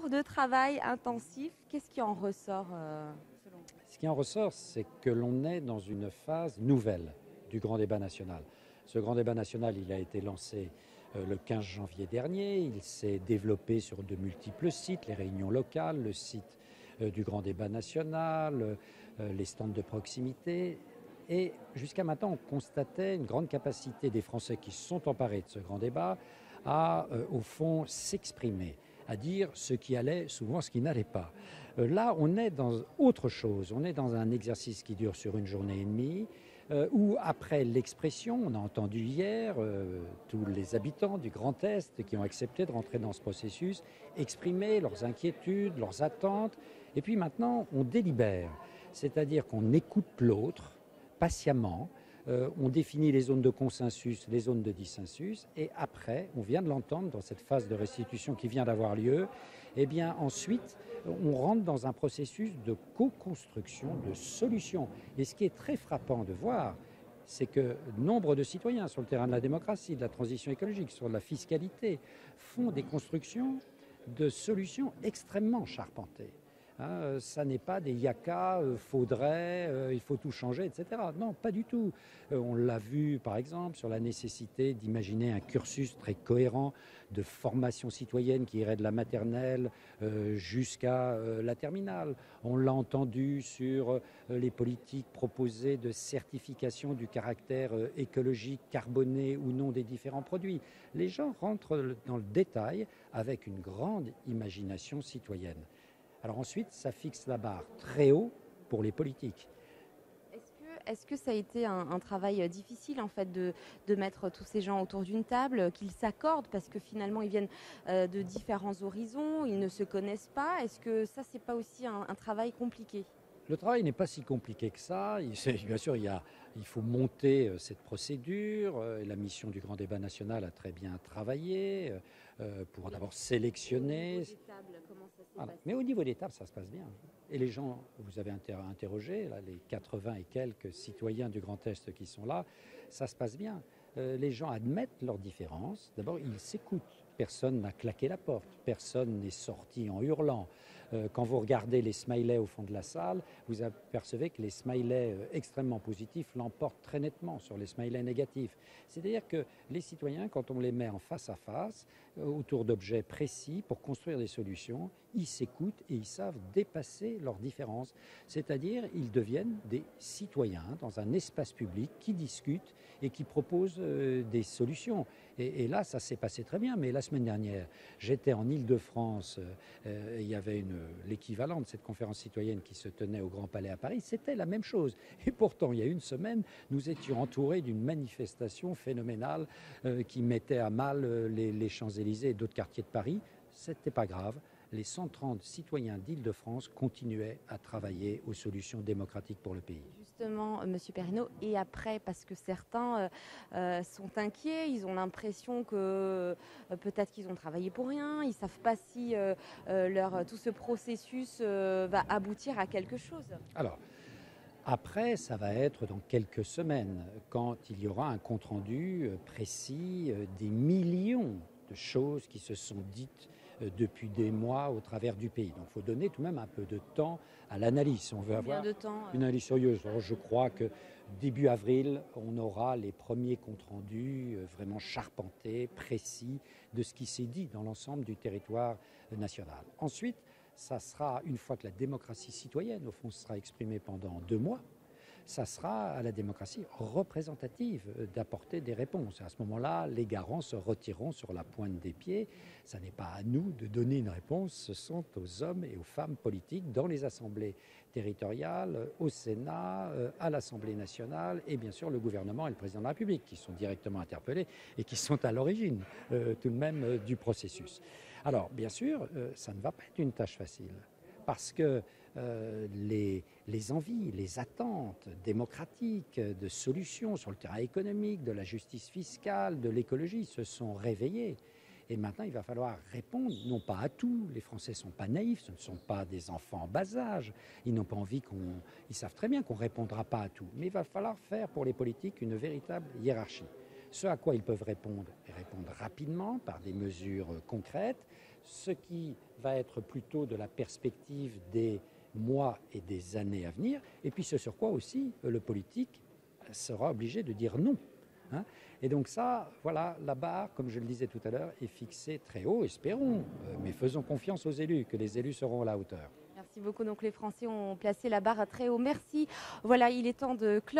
jours de travail intensif. Qu'est-ce qui en ressort selon vous? Ce qui en ressort, c'est que l'on est dans une phase nouvelle du grand débat national. Ce grand débat national, il a été lancé le 15 janvier dernier. Il s'est développé sur de multiples sites, les réunions locales, le site du grand débat national, les stands de proximité. Et jusqu'à maintenant, on constatait une grande capacité des Français qui se sont emparés de ce grand débat à, au fond, s'exprimer, à dire ce qui allait, souvent ce qui n'allait pas. Là, on est dans autre chose. On est dans un exercice qui dure sur une journée et demie, où après l'expression, on a entendu hier tous les habitants du Grand Est qui ont accepté de rentrer dans ce processus, exprimer leurs inquiétudes, leurs attentes, et puis maintenant, on délibère, c'est-à-dire qu'on écoute l'autre patiemment, on définit les zones de consensus, les zones de dissensus, et après, on vient de l'entendre dans cette phase de restitution qui vient d'avoir lieu, et bien ensuite, on rentre dans un processus de co-construction, de solutions. Et ce qui est très frappant de voir, c'est que nombre de citoyens sur le terrain de la démocratie, de la transition écologique, sur la fiscalité, font des constructions de solutions extrêmement charpentées. Ça n'est pas des yaka, faudrait, il faut tout changer, etc. Non, pas du tout. On l'a vu par exemple sur la nécessité d'imaginer un cursus très cohérent de formation citoyenne qui irait de la maternelle jusqu'à la terminale. On l'a entendu sur les politiques proposées de certification du caractère écologique, carboné ou non des différents produits. Les gens rentrent dans le détail avec une grande imagination citoyenne. Alors ensuite, ça fixe la barre très haut pour les politiques. Est-ce que ça a été un travail difficile en fait de mettre tous ces gens autour d'une table, qu'ils s'accordent parce que finalement ils viennent de différents horizons, ils ne se connaissent pas. Est-ce que ça c'est pas aussi un travail compliqué? Le travail n'est pas si compliqué que ça. Bien sûr, il faut monter cette procédure. Et la mission du Grand Débat National a très bien travaillé pour d'abord sélectionner. Voilà. Mais au niveau des tables, ça se passe bien. Et les gens, vous avez interrogé, là, les 80 et quelques citoyens du Grand Est qui sont là, ça se passe bien. Les gens admettent leurs différences. D'abord, ils s'écoutent. Personne n'a claqué la porte. Personne n'est sorti en hurlant. Quand vous regardez les smileys au fond de la salle, vous apercevez que les smileys extrêmement positifs l'emportent très nettement sur les smileys négatifs. C'est-à-dire que les citoyens, quand on les met en face à face, autour d'objets précis pour construire des solutions, ils s'écoutent et ils savent dépasser leurs différences. C'est-à-dire ils deviennent des citoyens dans un espace public qui discutent et qui proposent des solutions. Et là, ça s'est passé très bien. Mais la semaine dernière, j'étais en Île-de-France, il y avait l'équivalent de cette conférence citoyenne qui se tenait au Grand Palais à Paris. C'était la même chose. Et pourtant, il y a une semaine, nous étions entourés d'une manifestation phénoménale qui mettait à mal les Champs-Élysées et d'autres quartiers de Paris. C'était pas grave. Les 130 citoyens d'Île-de-France continuaient à travailler aux solutions démocratiques pour le pays. Justement, Monsieur Perrineau, et après, parce que certains sont inquiets, ils ont l'impression que peut-être qu'ils ont travaillé pour rien, ils ne savent pas si tout ce processus va aboutir à quelque chose. Alors, après, ça va être dans quelques semaines, quand il y aura un compte-rendu précis des millions de choses qui se sont dites depuis des mois au travers du pays. Donc il faut donner tout de même un peu de temps à l'analyse. Si on veut avoir une analyse sérieuse. Alors, je crois que début avril, on aura les premiers comptes rendus vraiment charpentés, précis, de ce qui s'est dit dans l'ensemble du territoire national. Ensuite, ça sera, une fois que la démocratie citoyenne, au fond, sera exprimée pendant 2 mois, ça sera à la démocratie représentative d'apporter des réponses. À ce moment-là, les garants se retireront sur la pointe des pieds. Ce n'est pas à nous de donner une réponse, ce sont aux hommes et aux femmes politiques dans les assemblées territoriales, au Sénat, à l'Assemblée nationale et bien sûr le gouvernement et le président de la République qui sont directement interpellés et qui sont à l'origine tout de même du processus. Alors bien sûr, ça ne va pas être une tâche facile parce que les envies, les attentes démocratiques de solutions sur le terrain économique, de la justice fiscale, de l'écologie se sont réveillées. Et maintenant, il va falloir répondre, non pas à tout. Les Français ne sont pas naïfs, ce ne sont pas des enfants en bas âge. Ils n'ont pas envie ils savent très bien qu'on ne répondra pas à tout. Mais il va falloir faire pour les politiques une véritable hiérarchie. Ce à quoi ils peuvent répondre, et répondre rapidement par des mesures concrètes, ce qui va être plutôt de la perspective des mois et des années à venir, et puis ce sur quoi aussi le politique sera obligé de dire non. Hein. Et donc ça, voilà, la barre, comme je le disais tout à l'heure, est fixée très haut, espérons, mais faisons confiance aux élus, que les élus seront à la hauteur. Merci beaucoup. Donc les Français ont placé la barre très haut. Merci. Voilà, il est temps de clore.